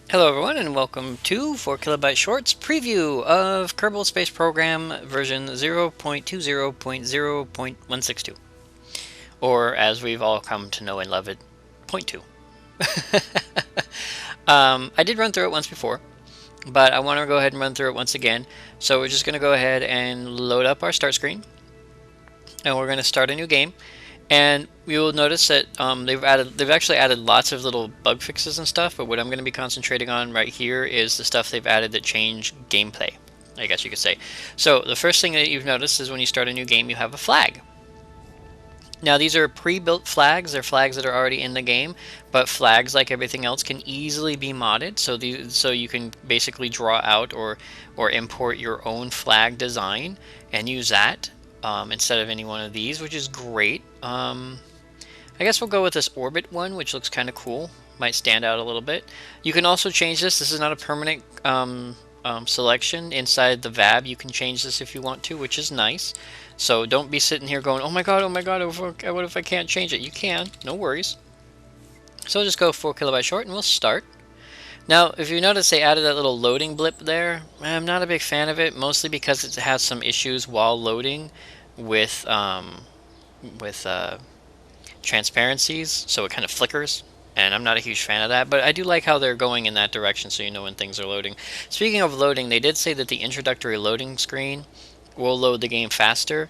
Hello everyone and welcome to 4 Kilobyte Shorts preview of Kerbal Space Program version 0.20.0.162, or as we've all come to know and love it, point 2. I did run through it once before, but I want to go ahead and run through it once again. So we're just going to go ahead and load up our start screen, and we're going to start a new game. And you will notice that they've actually added lots of little bug fixes and stuff, but what I'm going to be concentrating on right here is the stuff they've added that change gameplay, I guess you could say. So the first thing that you've noticed is when you start a new game, you have a flag. Now these are pre-built flags. They're flags that are already in the game, but flags, like everything else, can easily be modded. So you can basically draw out or import your own flag design and use that instead of any one of these, which is great. I guess we'll go with this orbit one, which looks kind of cool. Might stand out a little bit. You can also change this. This is not a permanent selection. Inside the VAB, you can change this if you want to, which is nice. So don't be sitting here going, oh my god, what if I can't change it? You can, no worries. So we'll just go 4 kilobyte short and we'll start. Now, if you notice, they added that little loading blip there. I'm not a big fan of it, mostly because it has some issues while loading with transparencies, so it kind of flickers, and I'm not a huge fan of that, but I do like how they're going in that direction so you know when things are loading. Speaking of loading, they did say that the introductory loading screen will load the game faster.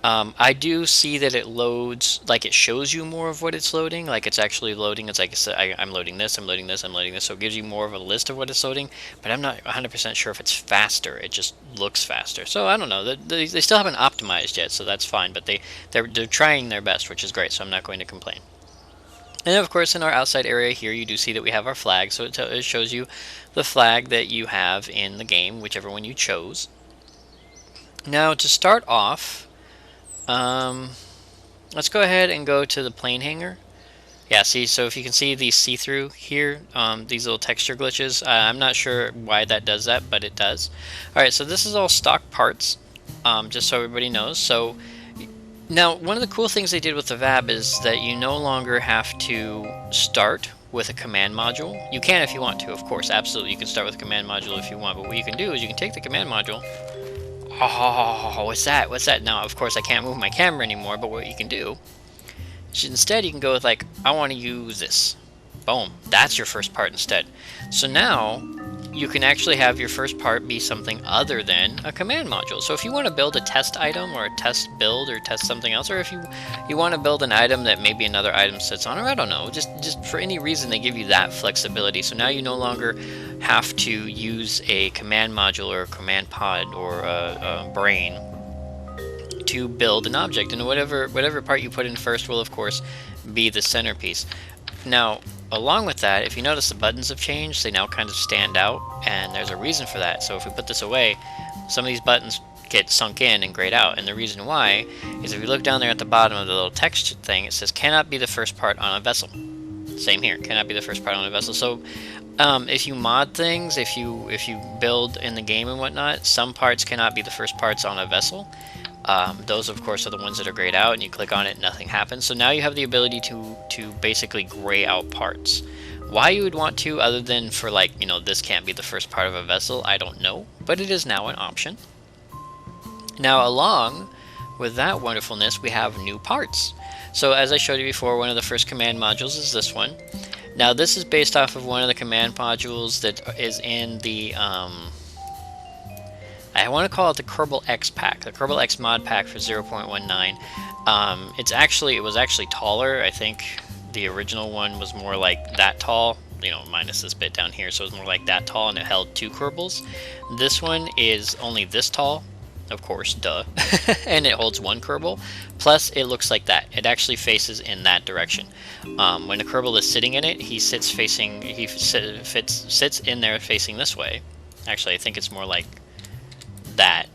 I do see that it loads, like it shows you more of what it's loading, like it's actually loading. It's like I'm loading this, I'm loading this, I'm loading this, so it gives you more of a list of what it's loading, but I'm not 100% sure if it's faster. It just looks faster. So I don't know. They still haven't optimized yet, so that's fine, but they're trying their best, which is great, so I'm not going to complain. And of course, in our outside area here, you do see that we have our flag, so it shows you the flag that you have in the game, whichever one you chose. Now, to start off, let's go ahead and go to the plane hangar. Yeah, see, so if you can see these see-through here, these little texture glitches, I'm not sure why that does that, but it does. Alright, so this is all stock parts, just so everybody knows. So now, one of the cool things they did with the VAB is that you no longer have to start with a command module. You can if you want to, of course, absolutely. You can start with a command module if you want, but what you can do is you can take the command module. Oh, what's that? What's that? Now, of course, I can't move my camera anymore, but what you can do is instead you can go with, like, I want to use this. Boom. That's your first part instead. So now you can actually have your first part be something other than a command module. So if you want to build a test item or a test build or test something else, or if you want to build an item that maybe another item sits on, or I don't know, just for any reason they give you that flexibility. So now you no longer have to use a command module or a command pod or a brain to build an object, and whatever part you put in first will of course be the centerpiece. Now, along with that, if you notice the buttons have changed, they now kind of stand out, and there's a reason for that. So if we put this away, some of these buttons get sunk in and grayed out, and the reason why is if you look down there at the bottom of the little text thing, it says cannot be the first part on a vessel. Same here, cannot be the first part on a vessel. So if you mod things, if you build in the game and whatnot, some parts cannot be the first parts on a vessel. Those, of course, are the ones that are grayed out, and you click on it, nothing happens. So now you have the ability to basically gray out parts. Why you would want to, other than for, like, you know, this can't be the first part of a vessel, I don't know, but it is now an option. Now, along with that wonderfulness, we have new parts. So as I showed you before, one of the first command modules is this one. Now, this is based off of one of the command modules that is in the I want to call it the Kerbal X pack, the Kerbal X mod pack for 0.19. It was actually taller. I think the original one was more like that tall, you know, minus this bit down here, so it was more like that tall, and it held 2 Kerbals. This one is only this tall, of course, duh, and it holds 1 Kerbal, plus it looks like that. It actually faces in that direction. When a Kerbal is sitting in it, he sits in there facing this way. Actually, I think it's more like that.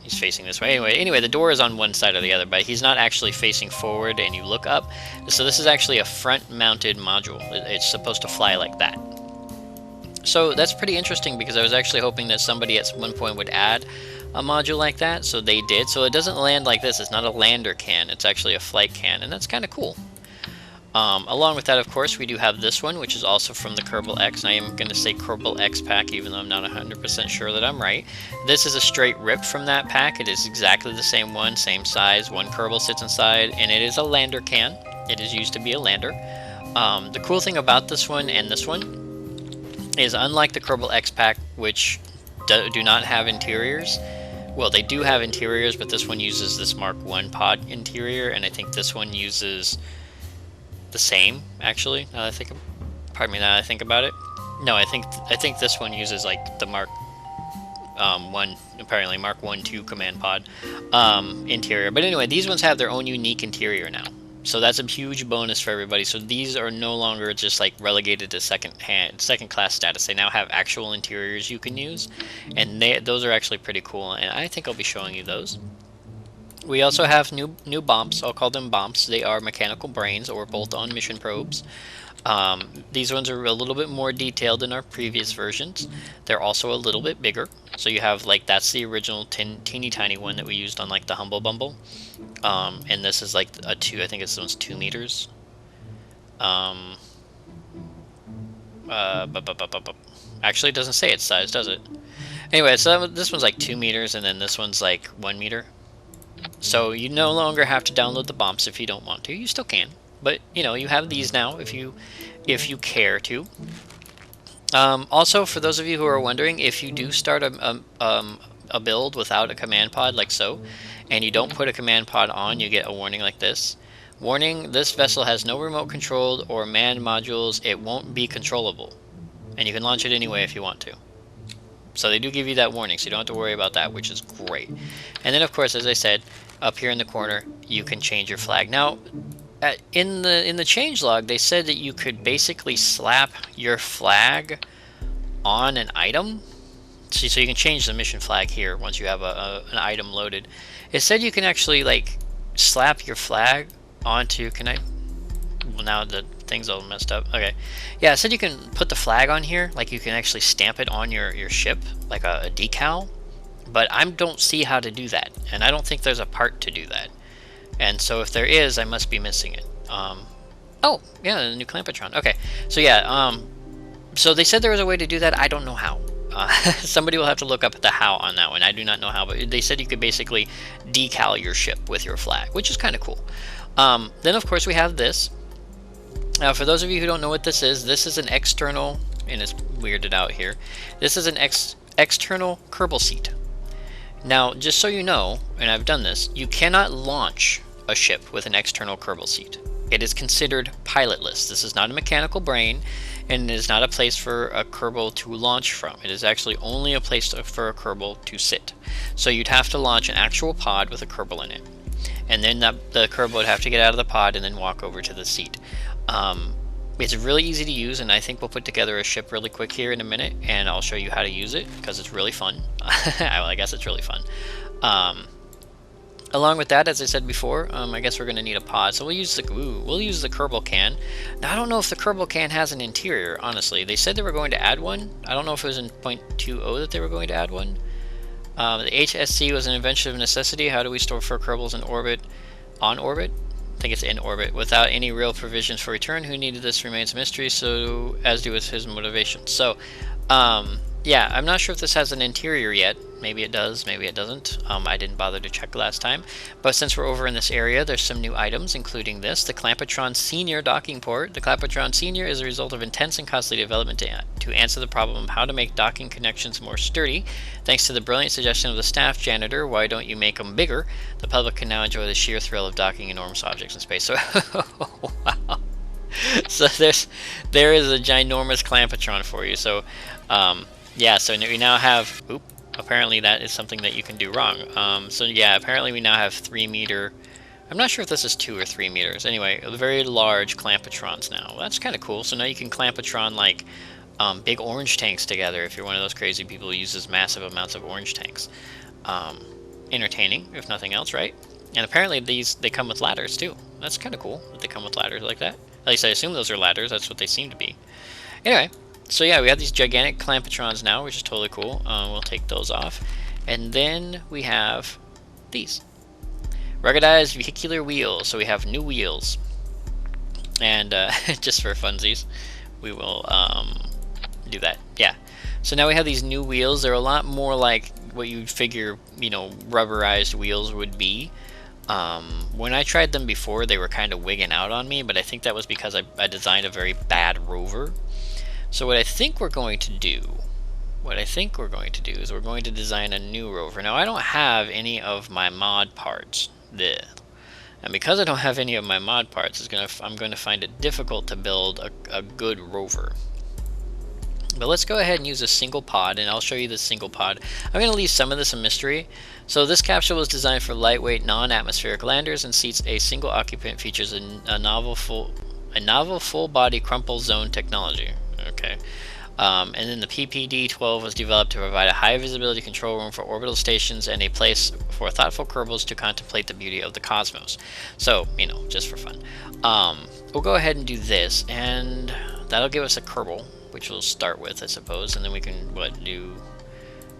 He's facing this way. Anyway, the door is on one side or the other, but he's not actually facing forward, and you look up. So this is actually a front-mounted module. It's supposed to fly like that. So that's pretty interesting, because I was actually hoping that somebody at one point would add a module like that, so they did. So it doesn't land like this. It's not a lander can. It's actually a flight can, and that's kind of cool. Along with that, of course, we do have this one, which is also from the Kerbal X. And I am going to say Kerbal X pack, even though I'm not 100% sure that I'm right. This is a straight rip from that pack. It is exactly the same one, same size. One Kerbal sits inside, and it is a lander can. It is used to be a lander. The cool thing about this one and this one is, unlike the Kerbal X pack, which do not have interiors. Well, they do have interiors, but this one uses this Mark 1 pod interior, and I think this one uses the same, actually. Now that I think about it. No, I think this one uses like the Mark 1, apparently Mark 1-2 command pod interior. But anyway, these ones have their own unique interior now. So that's a huge bonus for everybody. So these are no longer just like relegated to second class status. They now have actual interiors you can use, and those are actually pretty cool. And I think I'll be showing you those. We also have new bumps. I'll call them bumps. They are mechanical brains or bolt-on mission probes. These ones are a little bit more detailed than our previous versions. They're also a little bit bigger. So you have like, that's the original teeny tiny one that we used on like the Humble Bumble. And this is like a 2, I think this one's 2 meters. Actually, it doesn't say its size, does it? Anyway, so this one's like 2 meters, and then this one's like 1 meter. So you no longer have to download the bumps if you don't want to. You still can, but you know, you have these now if you care to. Also, for those of you who are wondering, if you do start a build without a command pod like so, and you don't put a command pod on, you get a warning like this. Warning, this vessel has no remote controlled or manned modules. It won't be controllable. And you can launch it anyway if you want to. So they do give you that warning, so you don't have to worry about that, which is great. And then, of course, as I said, up here in the corner, you can change your flag. Now, in the changelog, they said that you could basically slap your flag on an item. See, so you can change the mission flag here once you have an item loaded. It said you can actually like slap your flag onto. Can I? Well, now the thing's all messed up. Okay, yeah, it said you can put the flag on here, like you can actually stamp it on your ship, like a decal. But I don't see how to do that, and I don't think there's a part to do that. And so if there is, I must be missing it. Oh, yeah, the new Clampatron. Okay, so yeah, so they said there was a way to do that. I don't know how. Somebody will have to look up the how on that one. I do not know how, but they said you could basically decal your ship with your flag, which is kind of cool. Then, of course, we have this. Now, for those of you who don't know what this is an external, and it's weirded out here, this is an external Kerbal seat. Now, just so you know, and I've done this, you cannot launch a ship with an external Kerbal seat. It is considered pilotless. This is not a mechanical brain, and it is not a place for a Kerbal to launch from. It is actually only a place for a Kerbal to sit. So you'd have to launch an actual pod with a Kerbal in it. And then the Kerbal would have to get out of the pod and then walk over to the seat. It's really easy to use, and I think we'll put together a ship really quick here in a minute, and I'll show you how to use it, because it's really fun. Well, I guess it's really fun. Along with that, as I said before, I guess we're going to need a pod, so we'll use the Kerbal can. Now, I don't know if the Kerbal can has an interior, honestly. They said they were going to add one. I don't know if it was in 0.20 that they were going to add one. The HSC was an invention of necessity. How do we store 4 Kerbals in orbit? On orbit? I think it's in orbit, without any real provisions for return. Who needed this remains a mystery, so as do with his motivation. So, yeah, I'm not sure if this has an interior yet. Maybe it does, maybe it doesn't. I didn't bother to check last time. But since we're over in this area, there's some new items, including this, the Clampatron Senior docking port. The Clampatron Senior is a result of intense and costly development to answer the problem of how to make docking connections more sturdy. Thanks to the brilliant suggestion of the staff janitor, why don't you make them bigger? The public can now enjoy the sheer thrill of docking enormous objects in space. So, wow. So there is a ginormous Clampatron for you. So, yeah, so we now have, apparently that is something that you can do wrong. So yeah, apparently we now have 3 meter, I'm not sure if this is 2 or 3 meters. Anyway, very large Clampatrons now. Well, that's kind of cool. So now you can Clampatron like big orange tanks together if you're one of those crazy people who uses massive amounts of orange tanks. Entertaining, if nothing else, right? And apparently they come with ladders too. That's kind of cool that they come with ladders like that. At least I assume those are ladders. That's what they seem to be. Anyway. So yeah, we have these gigantic Clampatrons now, which is totally cool. We'll take those off. And then we have these. Ruggedized vehicular wheels. So we have new wheels. And just for funsies, we will do that. Yeah. So now we have these new wheels. They're a lot more like what you'd figure, you know, rubberized wheels would be. When I tried them before, they were kind of wigging out on me, but I think that was because I designed a very bad Rover. So what I think we're going to do, is we're going to design a new Rover. Now I don't have any of my mod parts. And because I don't have any of my mod parts, I'm going to find it difficult to build a good Rover. But let's go ahead and use a single pod, and I'll show you the single pod. I'm going to leave some of this a mystery. So this capsule was designed for lightweight, non-atmospheric landers and seats a single occupant. Features a novel full-body crumple zone technology. Okay. And then the PPD-12 was developed to provide a high visibility control room for orbital stations and a place for thoughtful Kerbals to contemplate the beauty of the cosmos. So, you know, just for fun. We'll go ahead and do this, and that'll give us a Kerbal, which we'll start with, I suppose, and then we can, do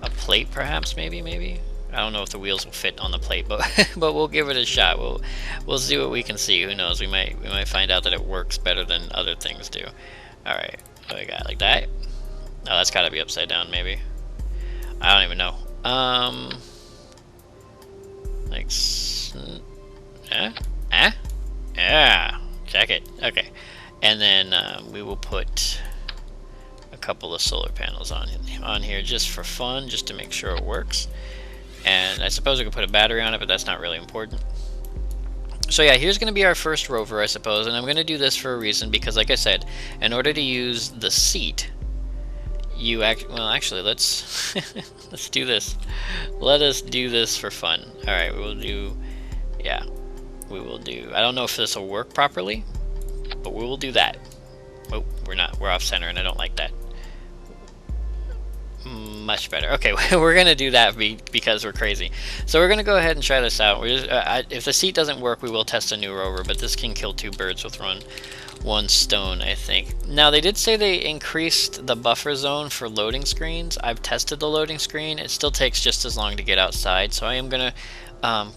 a plate perhaps, maybe? I don't know if the wheels will fit on the plate, but but we'll give it a shot. We'll see what we can see. Who knows? We might find out that it works better than other things do. All right, what do we got? Like that? Oh, that's got to be upside down, maybe. I don't even know. Like, yeah, check it. Okay, and then we will put a couple of solar panels on here just for fun, just to make sure it works. And I suppose we could put a battery on it, but that's not really important. So yeah, here's going to be our first Rover, I suppose, and I'm going to do this for a reason, because like I said, in order to use the seat, actually, let's let's do this. Let us do this for fun. All right, we will do. I don't know if this will work properly, but we will do that. Oh, we're not. We're off center, and I don't like that. Much better. Okay, we're gonna do that because we're crazy. So we're gonna go ahead and try this out. If the seat doesn't work, we will test a new Rover, but this can kill two birds with one stone, I think. Now, they did say they increased the buffer zone for loading screens. I've tested the loading screen. It still takes just as long to get outside, so I am gonna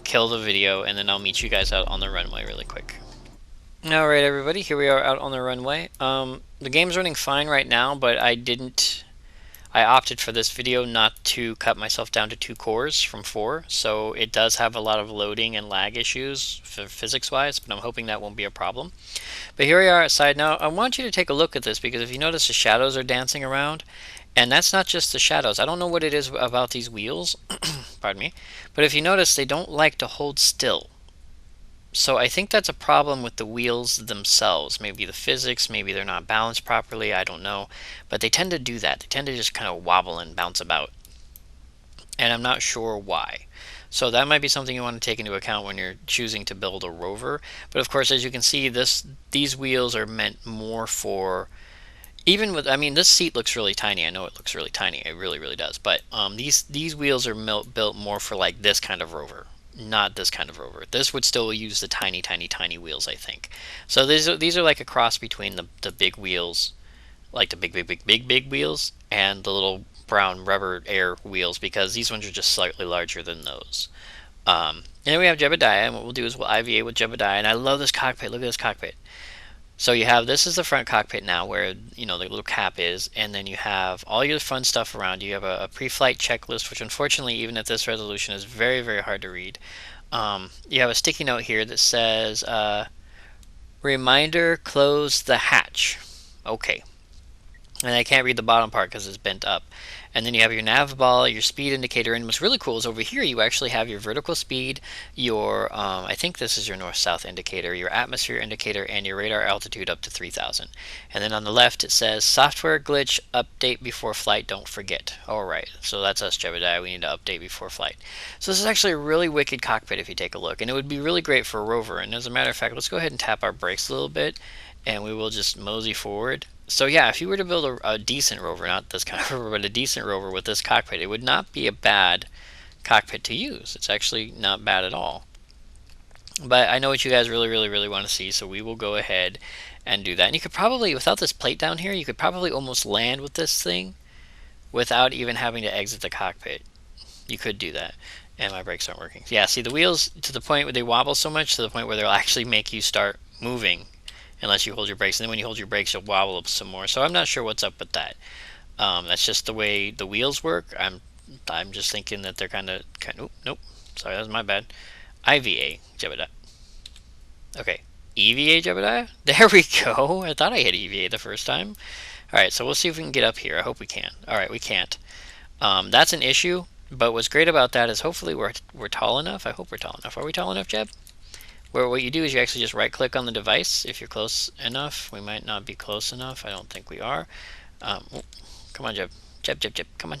kill the video, and then I'll meet you guys out on the runway really quick. Alright, everybody, here we are out on the runway. The game's running fine right now, but I opted for this video not to cut myself down to 2 cores from 4, so it does have a lot of loading and lag issues physics-wise, but I'm hoping that won't be a problem. But here we are outside now. I want you to take a look at this, because if you notice, the shadows are dancing around, and that's not just the shadows. I don't know what it is about these wheels, pardon me, but if you notice, they don't like to hold still. So I think that's a problem with the wheels themselves. Maybe the physics, maybe they're not balanced properly, I don't know. But they tend to do that. They tend to just kind of wobble and bounce about. And I'm not sure why. So that might be something you want to take into account when you're choosing to build a Rover. But of course, as you can see, these wheels are meant more for... I mean, this seat looks really tiny. I know it looks really tiny. It really, really does. But these wheels are built more for like this kind of Rover. Not this kind of Rover. This would still use the tiny, tiny, tiny wheels, I think. So these are like a cross between the big wheels, like the big wheels, and the little brown rubber air wheels, because these ones are just slightly larger than those. And then we have Jebediah, and what we'll do is we'll IVA with Jebediah, and I love this cockpit. Look at this cockpit. So you have, this is the front cockpit now, where, you know, the little cap is, and then you have all your fun stuff around you. You have a pre-flight checklist, which unfortunately, even at this resolution, is very, very hard to read. You have a sticky note here that says, reminder, close the hatch. Okay. And I can't read the bottom part because it's bent up. And then you have your nav ball, your speed indicator, and what's really cool is over here you actually have your vertical speed, your, I think this is your north-south indicator, your atmosphere indicator, and your radar altitude up to 3,000. And then on the left it says, software glitch, update before flight, don't forget. Alright, so that's us, Jebediah, we need to update before flight. So this is actually a really wicked cockpit if you take a look, and it would be really great for a Rover. And as a matter of fact, let's go ahead and tap our brakes a little bit, and we will just mosey forward. So yeah, if you were to build a decent Rover, not this kind of Rover, but a decent Rover with this cockpit, it would not be a bad cockpit to use. It's actually not bad at all. But I know what you guys really, really, really want to see, so we will go ahead and do that. And you could probably, without this plate down here, you could probably almost land with this thing without even having to exit the cockpit. You could do that. And my brakes aren't working. Yeah, see the wheels, to the point where they wobble so much, to the point where they'll actually make you start moving unless you hold your brakes. And then when you hold your brakes, you'll wobble up some more. So I'm not sure what's up with that. That's just the way the wheels work. I'm just thinking that they're kind of. Oh, nope. Sorry, that was my bad. IVA Jebediah. Okay, EVA Jebediah. There we go. I thought I hit EVA the first time. All right, so we'll see if we can get up here. I hope we can. All right, we can't. That's an issue. But what's great about that is hopefully we're tall enough. I hope we're tall enough. Are we tall enough, Jeb? Where what you do is you actually just right click on the device if you're close enough. We might not be close enough. I don't think we are. Oh, come on, Jeb. Jeb, come on.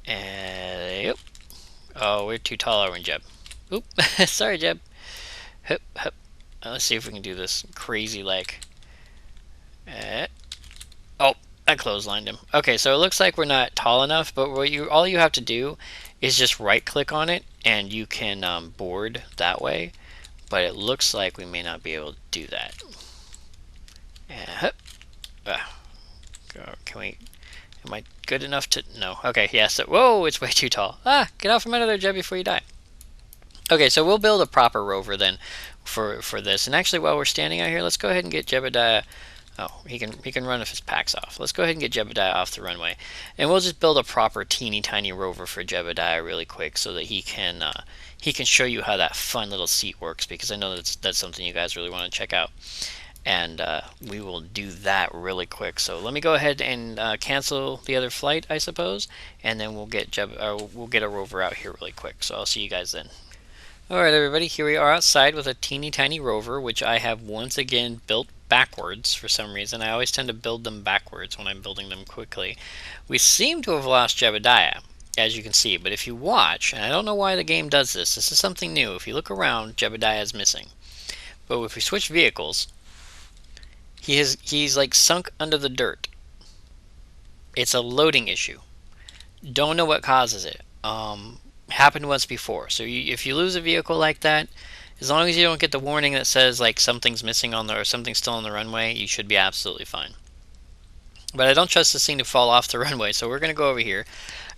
And yep. Oh, we're too tall, are we, Jeb? Oop. Sorry, Jeb. Hup, hup. Let's see if we can do this crazy like. Oh, I clotheslined him. Okay, so it looks like we're not tall enough, but all you have to do is just right click on it and you can board that way. But it looks like we may not be able to do that. Can we? Am I good enough to? No. Okay. Yeah. So whoa, it's way too tall. Ah, get out from under there, Jeb, before you die. Okay, so we'll build a proper rover then for this. And actually, while we're standing out here, let's go ahead and get Jebediah. Oh, he can run if his pack's off. Let's go ahead and get Jebediah off the runway, and we'll just build a proper teeny tiny rover for Jebediah really quick, so that he can show you how that fun little seat works, because I know that's something you guys really want to check out. And we will do that really quick. So let me go ahead and cancel the other flight, I suppose, and then we'll get a rover out here really quick. So I'll see you guys then. Alright everybody, here we are outside with a teeny tiny rover, which I have once again built backwards for some reason. I always tend to build them backwards when I'm building them quickly. We seem to have lost Jebediah, as you can see, but if you watch, and I don't know why the game does this, this is something new. If you look around, Jebediah is missing. But if we switch vehicles, he's like sunk under the dirt. It's a loading issue. Don't know what causes it. Happened once before. So if you lose a vehicle like that, as long as you don't get the warning that says like something's missing or something's still on the runway, you should be absolutely fine. But I don't trust this thing to fall off the runway, so we're going to go over here.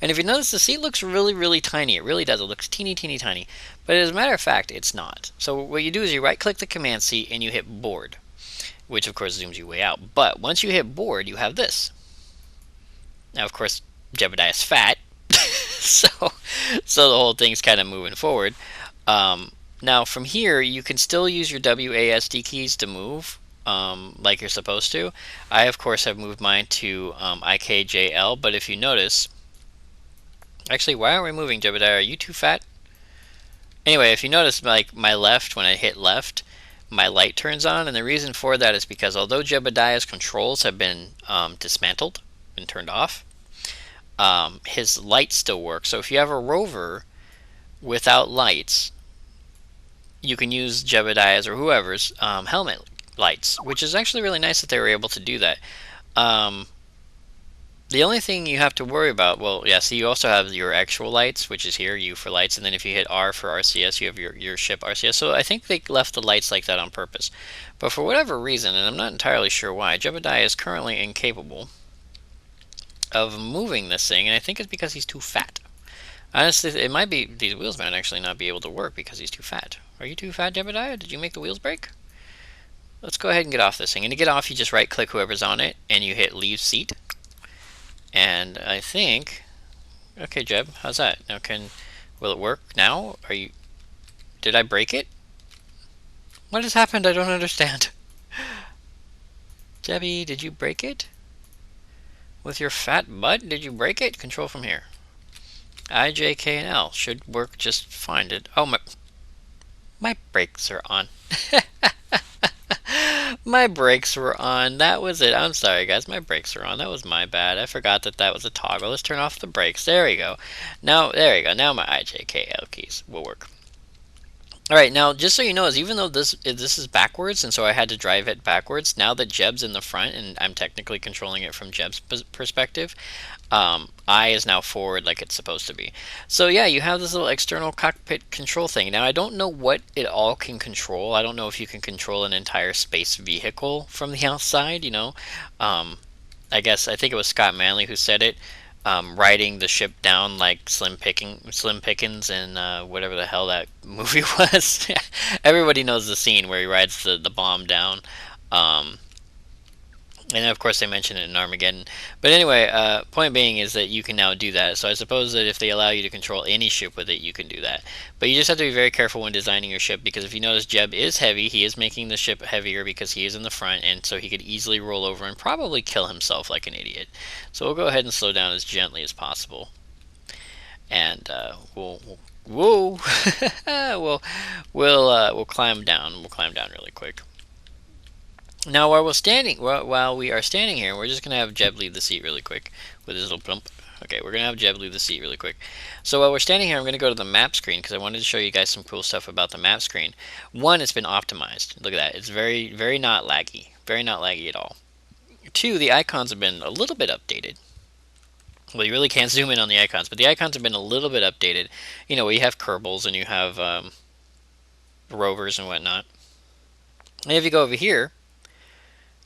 And if you notice, the seat looks really, really tiny. It really does. It looks teeny, teeny, tiny. But as a matter of fact, it's not. So what you do is you right-click the command seat and you hit board, which of course zooms you way out. But once you hit board, you have this. Now, of course, Jebediah is fat. so the whole thing's kind of moving forward. Now from here you can still use your WASD keys to move like you're supposed to. I of course have moved mine to IKJL, but if you notice, actually, why aren't we moving, Jebediah? Are you too fat? Anyway, if you notice, like my left, when I hit left, my light turns on, and the reason for that is because although Jebediah's controls have been dismantled and turned off, his lights still work. So if you have a rover without lights, you can use Jebediah's or whoever's helmet lights, which is actually really nice that they were able to do that. The only thing you have to worry about, well, yeah, so you also have your actual lights, which is here, U for lights, and then if you hit R for RCS, you have your ship RCS. So I think they left the lights like that on purpose. But for whatever reason, and I'm not entirely sure why, Jebediah is currently incapable of moving this thing, and I think it's because he's too fat. Honestly, it might be these wheels might actually not be able to work because he's too fat. Are you too fat, Jebediah? Did you make the wheels break? Let's go ahead and get off this thing. And to get off, you just right-click whoever's on it, and you hit leave seat. And I think, okay, Jeb, how's that? Now will it work now? Did I break it? What has happened? I don't understand. Jebby, did you break it? With your fat butt, did you break it? Control from here. I, J, K, and L should work just fine. Oh, my brakes are on. My brakes were on. That was it. I'm sorry, guys. My brakes are on. That was my bad. I forgot that was a toggle. Let's turn off the brakes. There we go. Now, there you go. Now my I, J, K, L keys will work. Alright, now just so you know, even though this is backwards, and so I had to drive it backwards, now that Jeb's in the front, and I'm technically controlling it from Jeb's perspective, I is now forward like it's supposed to be. So yeah, you have this little external cockpit control thing. Now I don't know what it all can control. I don't know if you can control an entire space vehicle from the outside, you know. I think it was Scott Manley who said it. riding the ship down like Slim Pickens, and whatever the hell that movie was. Everybody knows the scene where he rides the bomb down. Um, and of course they mention it in Armageddon. But anyway, point being is that you can now do that. So I suppose that if they allow you to control any ship with it, you can do that. But you just have to be very careful when designing your ship, because if you notice, Jeb is heavy. He is making the ship heavier because he is in the front, and so he could easily roll over and probably kill himself like an idiot. So we'll go ahead and slow down as gently as possible, and we'll we'll climb down. We'll climb down really quick. Now, while we are standing here, we're just gonna have Jeb leave the seat really quick with his little plump. Okay, we're gonna have Jeb leave the seat really quick. So while we're standing here, I'm gonna go to the map screen because I wanted to show you guys some cool stuff about the map screen. One, it's been optimized. Look at that; it's very not laggy, very not laggy at all. Two, the icons have been a little bit updated. Well, you really can't zoom in on the icons, but the icons have been a little bit updated. You know, you have Kerbals and you have Rovers and whatnot. And if you go over here,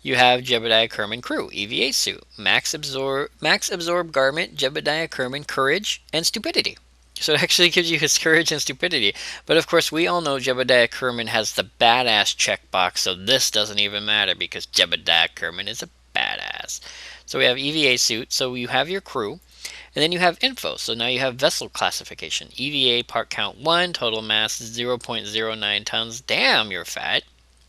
you have Jebediah Kerman Crew, EVA suit, max absorb garment, Jebediah Kerman Courage and Stupidity. So it actually gives you his courage and stupidity. But of course, we all know Jebediah Kerman has the badass checkbox, so this doesn't even matter because Jebediah Kerman is a badass. So we have EVA suit, so you have your crew, and then you have info. So now you have vessel classification. EVA part count 1, total mass 0.09 tons. Damn, you're fat.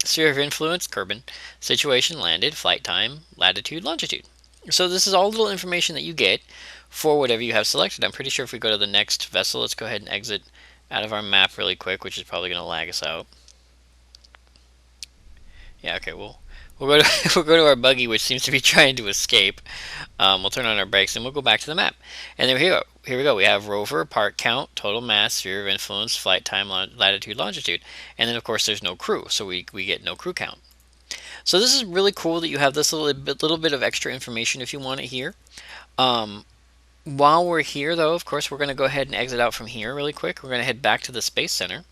Sphere of influence, Kerbin. Situation, landed. Flight time, latitude, longitude. So this is all little information that you get for whatever you have selected. I'm pretty sure if we go to the next vessel, let's go ahead and exit out of our map really quick, which is probably going to lag us out. Yeah, okay, we'll go to we'll go to our buggy, which seems to be trying to escape. We'll turn on our brakes and we'll go back to the map. And then here we go. We have rover, part count, total mass, sphere of influence, flight time, latitude, longitude, and then of course there's no crew, so we get no crew count. So this is really cool that you have this little bit of extra information if you want it here. While we're here, though, of course, we're going to go ahead and exit out from here really quick. We're going to head back to the Space Center.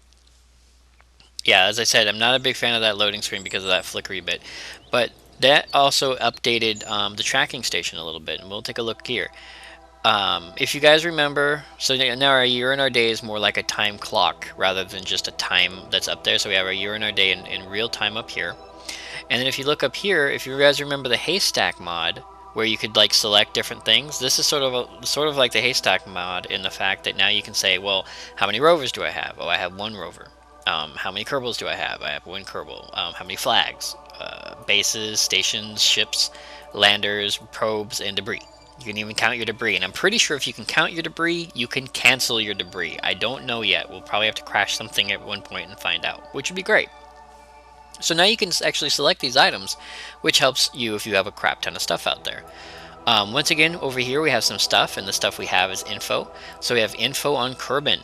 Yeah, as I said, I'm not a big fan of that loading screen because of that flickery bit. But that also updated the tracking station a little bit, and we'll take a look here. If you guys remember, so now our year and our day is more like a time clock rather than just a time that's up there. So we have our year and our day in real time up here. And then if you look up here, if you guys remember the haystack mod, where you could like select different things, this is sort of like the haystack mod in the fact that now you can say, well, how many rovers do I have? Oh, I have one rover. How many Kerbals do I have? I have one Kerbal. How many flags? Bases, stations, ships, landers, probes, and debris. You can even count your debris, and I'm pretty sure if you can count your debris, you can cancel your debris. I don't know yet. We'll probably have to crash something at one point and find out, which would be great. So now you can actually select these items, which helps you if you have a crap ton of stuff out there. Once again, over here we have some stuff, and the stuff we have is info. So we have info on Kerbin,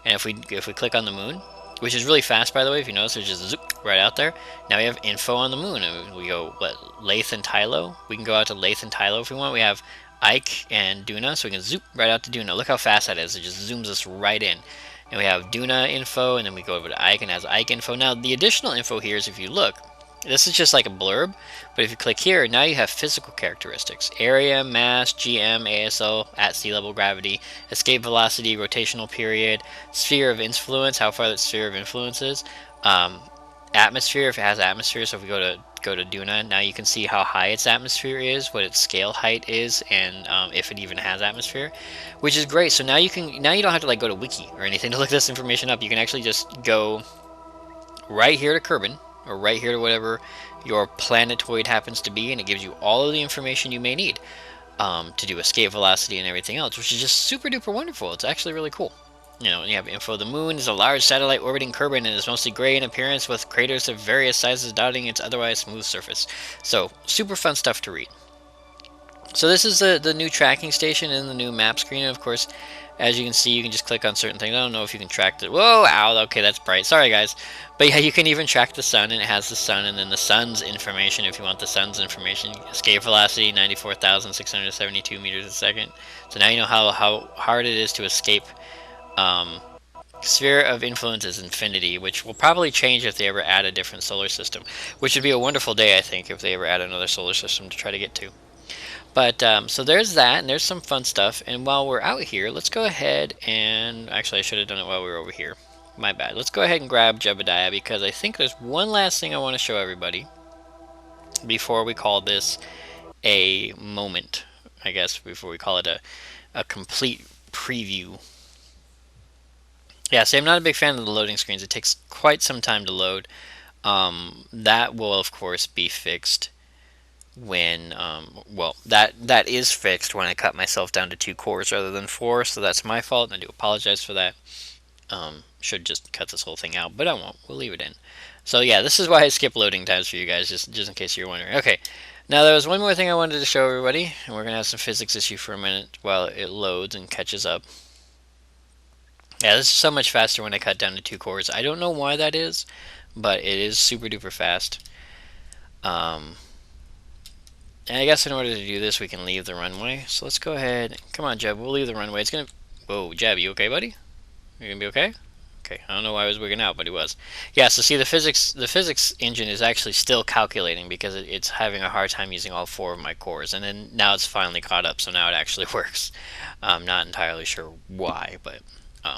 and if we click on the moon, which is really fast, by the way, if you notice, it's just zoop right out there. Now we have info on the moon, and we go, what, Lathe and Tylo? We can go out to Lathe and Tylo if we want. We have Ike and Duna, so we can zoop right out to Duna. Look how fast that is. It just zooms us right in. And we have Duna info, and then we go over to Ike and it has Ike info. Now, the additional info here is if you look, this is just like a blurb, but if you click here, now you have physical characteristics. Area, mass, GM, ASL, at sea level gravity, escape velocity, rotational period, sphere of influence, how far that sphere of influence is, atmosphere, if it has atmosphere, so if we go to Duna, now you can see how high its atmosphere is, what its scale height is, and if it even has atmosphere, which is great. So now you don't have to like go to Wiki or anything to look this information up. You can actually just go right here to Kerbin, or right here to whatever your planetoid happens to be, and it gives you all of the information you may need to do escape velocity and everything else, which is just super duper wonderful. It's actually really cool. You know, you have info. The moon is a large satellite orbiting Kerbin and is mostly gray in appearance with craters of various sizes dotting its otherwise smooth surface. So, super fun stuff to read. So this is the new tracking station and the new map screen. And of course, as you can see, you can just click on certain things. I don't know if you can track the... Whoa, ow, okay, that's bright. Sorry, guys. But yeah, you can even track the sun, and it has the sun, and then the sun's information if you want the sun's information. Escape velocity, 94,672 meters a second. So now you know how hard it is to escape. Sphere of influence is infinity, which will probably change if they ever add a different solar system, which would be a wonderful day, I think, if they ever add another solar system to try to get to. But so there's that, and there's some fun stuff. And while we're out here, let's go ahead and actually I should have done it while we were over here. My bad. Let's go ahead and grab Jebediah because I think there's one last thing I want to show everybody before we call this a moment. I guess before we call it a complete preview. Yeah, see, I'm not a big fan of the loading screens. It takes quite some time to load. That will, of course, be fixed when, well, that is fixed when I cut myself down to 2 cores rather than 4, so that's my fault, and I do apologize for that. Should just cut this whole thing out, but I won't. We'll leave it in. So yeah, this is why I skip loading times for you guys, just in case you're wondering. Okay, now there was one more thing I wanted to show everybody, and we're going to have some physics issue for a minute while it loads and catches up. Yeah, this is so much faster when I cut down to 2 cores. I don't know why that is, but it is super duper fast. And I guess in order to do this, we can leave the runway. So let's go ahead. Come on, Jeb. We'll leave the runway. It's gonna. Whoa, Jeb, you okay, buddy? You gonna be okay? Okay. I don't know why I was wigging out, but he was. Yeah. So see, the physics engine is actually still calculating because it's having a hard time using all 4 of my cores, and then now it's finally caught up. So now it actually works. I'm not entirely sure why, but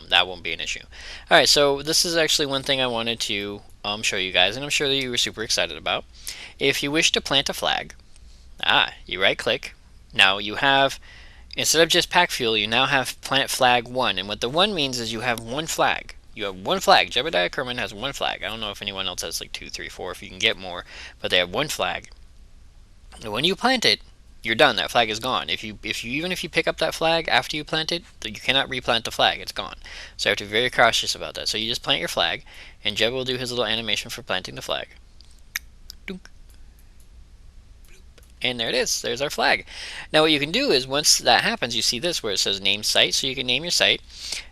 that won't be an issue. All right. So this is actually one thing I wanted to show you guys, and I'm sure that you were super excited about. If you wish to plant a flag. You right click. Now you have, instead of just pack fuel, you now have plant flag 1. And what the 1 means is you have 1 flag. You have 1 flag. Jebediah Kerman has 1 flag. I don't know if anyone else has like 2, 3, 4, if you can get more, but they have 1 flag. And when you plant it, you're done. That flag is gone. Even if you pick up that flag after you plant it, you cannot replant the flag. It's gone. So you have to be very cautious about that. So you just plant your flag, and Jeb will do his little animation for planting the flag. Dunk. And there it is. There's our flag. Now what you can do is once that happens, you see this where it says name site. So you can name your site.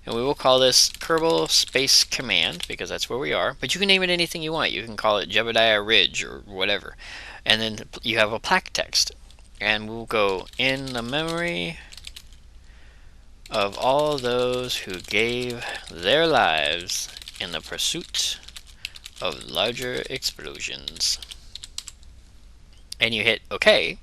And we will call this Kerbal Space Command because that's where we are. But you can name it anything you want. You can call it Jebediah Ridge or whatever. And then you have a plaque text. And we'll go in the memory of all those who gave their lives in the pursuit of larger explosions. And you hit OK.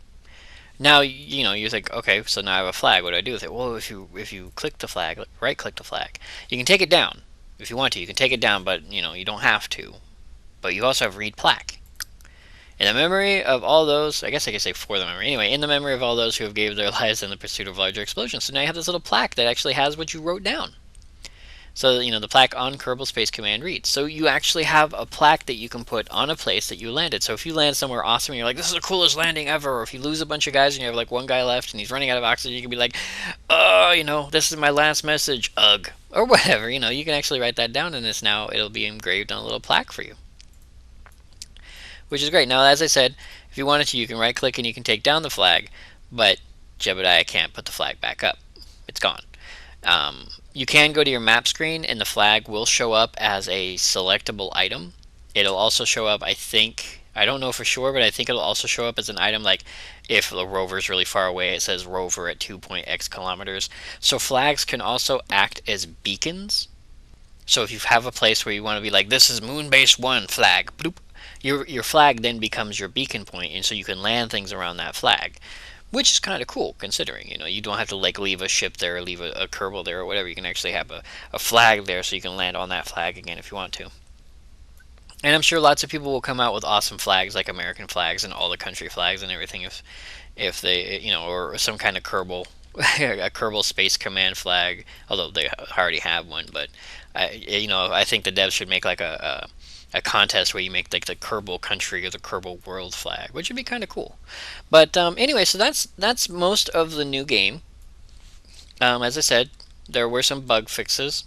Now you think, okay, so now I have a flag. What do I do with it? Well, if you click the flag, right click the flag, you can take it down if you want to. You can take it down, but you don't have to. But you also have read plaque. In the memory of all those, I guess I could say for the memory. Anyway, in the memory of all those who have gave their lives in the pursuit of larger explosions. So now you have this little plaque that actually has what you wrote down. So, the plaque on Kerbal Space Command reads. So you actually have a plaque that you can put on a place that you landed. So if you land somewhere awesome and you're like, this is the coolest landing ever, or if you lose a bunch of guys and you have like 1 guy left and he's running out of oxygen, you can be like, oh, this is my last message, ugh, or whatever. You can actually write that down, and it'll be engraved on a little plaque for you, which is great. Now, as I said, if you wanted to, you can right click and you can take down the flag, but Jebediah can't put the flag back up. It's gone. You can go to your map screen and the flag will show up as a selectable item. It'll also show up, I don't know for sure, but I think it'll also show up as an item like if the rover is really far away, it says rover at 2.x kilometers. So flags can also act as beacons. So if you have a place where you want to be like, this is Moonbase 1 flag, bloop, your flag then becomes your beacon point, and so you can land things around that flag. Which is kind of cool, considering, you don't have to like leave a ship there or leave a Kerbal there or whatever. You can actually have a flag there so you can land on that flag again if you want to. And I'm sure lots of people will come out with awesome flags like American flags and all the country flags and everything if they, or some kind of Kerbal, a Kerbal Space Command flag, although they already have one. But, I think the devs should make like a contest where you make like the Kerbal country or the Kerbal world flag, which would be kind of cool. But anyway, so that's most of the new game. As I said, there were some bug fixes,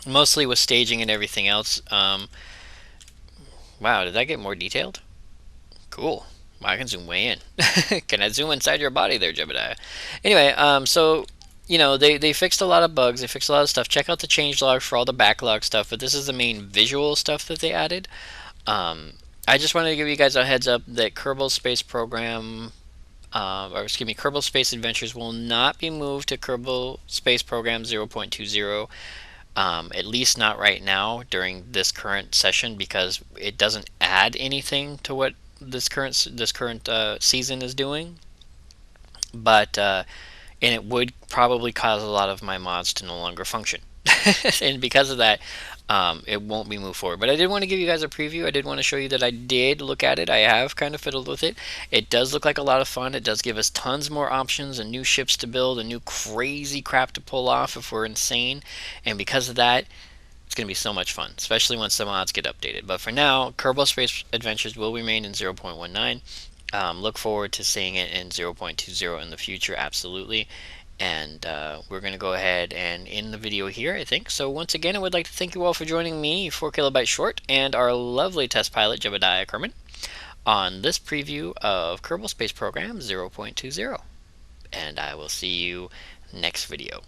mostly with staging and everything else. Wow, did that get more detailed? Cool. Wow, I can zoom way in. Can I zoom inside your body there, Jebediah? Anyway, so they fixed a lot of bugs, they fixed a lot of stuff. Check out the changelog for all the backlog stuff, but this is the main visual stuff that they added. I just wanted to give you guys a heads up that Kerbal Space Program, Kerbal Space Adventures will not be moved to Kerbal Space Program 0.20, at least not right now during this current session, because it doesn't add anything to what this current season is doing. but and it would probably cause a lot of my mods to no longer function. And because of that, it won't be moved forward. But I did want to give you guys a preview. I did want to show you that I did look at it. I have kind of fiddled with it. It does look like a lot of fun. It does give us tons more options and new ships to build and new crazy crap to pull off if we're insane. And because of that, it's going to be so much fun, especially once the mods get updated. But for now, Kerbal Space Adventures will remain in 0.19. Look forward to seeing it in 0.20 in the future, absolutely. And we're going to go ahead and end the video here, I think. So once again, I would like to thank you all for joining me, 4KB Short, and our lovely test pilot, Jebediah Kerman, on this preview of Kerbal Space Program 0.20. And I will see you next video.